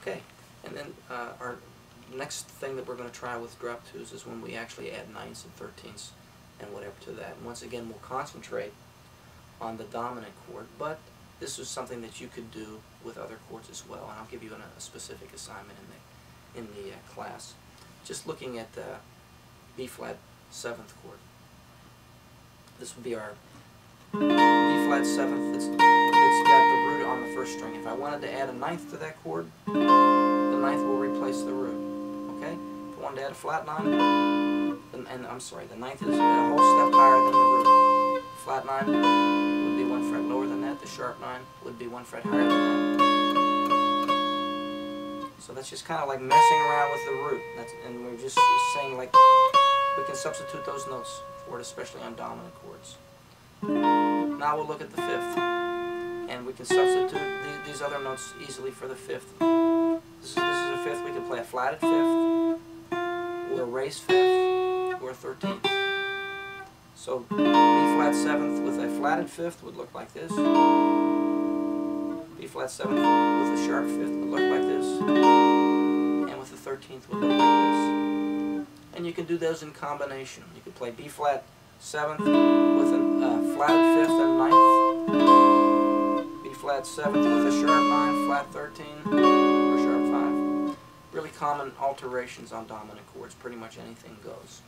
Okay, and then our next thing that we're going to try with drop twos is when we actually add 9ths and 13ths and whatever to that. And once again, we'll concentrate on the dominant chord, but this is something that you could do with other chords as well, and I'll give you a specific assignment in the class. Just looking at the B flat 7th chord. This would be our B flat 7th that's got the root on the first string. If I wanted to add a 9th to that chord, the 9th will replace the root. Okay? If I wanted to add a flat 9, and I'm sorry, the 9th is a whole step higher than the root. Flat 9 would be 1 fret lower than that. The sharp 9 would be 1 fret higher than that. So that's just kind of like messing around with the root. And we're just saying, like, we can substitute those notes for it, especially on dominant chords. Now we'll look at the 5th. And we can substitute these other notes easily for the 5th. This is a 5th. We can play a flatted 5th, or a raised 5th, or a 13th. So B flat 7th with a flatted 5th would look like this. B flat 7th with a sharp 5th would look like this. And with the 13th would look like this. And you can do those in combination. You could play B flat 7th with a flatted 5th and 9th. B flat 7th with a sharp 9, flat 13, or sharp 5. Really common alterations on dominant chords. Pretty much anything goes.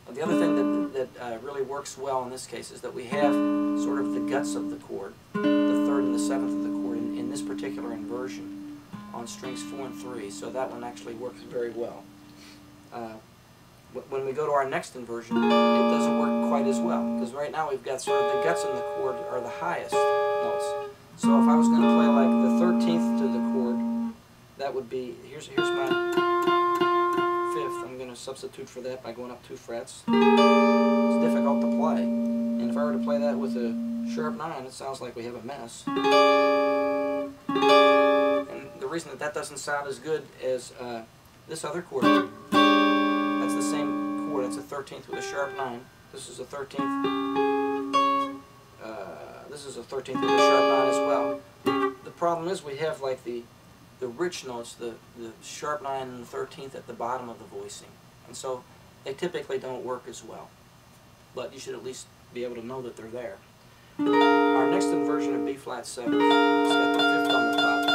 Now, the other thing that really works well in this case is that we have sort of the guts of the chord, the 3rd and the 7th of the chord, in this particular inversion on strings 4 and 3. So that one actually works very well. When we go to our next inversion, it doesn't work quite as well, because right now we've got sort of the guts in the chord are the highest notes. So if I was going to play like the 13th to the chord, that would be, here's my 5th. I'm going to substitute for that by going up 2 frets. It's difficult to play. And if I were to play that with a sharp 9, it sounds like we have a mess. And the reason that doesn't sound as good as this other chord, that's the same chord. It's a 13th with a sharp 9. This is a 13th. This is a 13th with a sharp 9 as well. The problem is we have like the rich notes, the sharp 9 and the 13th at the bottom of the voicing. And so they typically don't work as well. But you should at least be able to know that they're there. Our next inversion of B flat 7th, it's got the 5th on the top.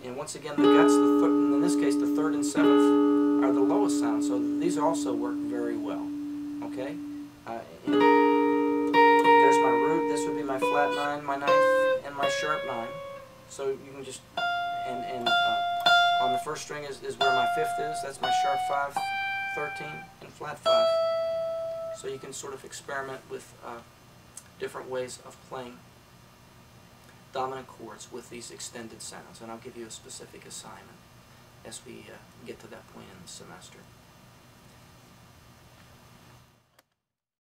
And once again, the guts, in this case the 3rd and 7th, are the lowest sound. So these also work very well. Okay? And there's my root. This would be my flat 9, my 9th, and my sharp 9. So you can just... And on the first string is where my 5th is. That's my sharp 5, 13, and flat 5. So you can sort of experiment with different ways of playing dominant chords with these extended sounds. And I'll give you a specific assignment as we get to that point in the semester.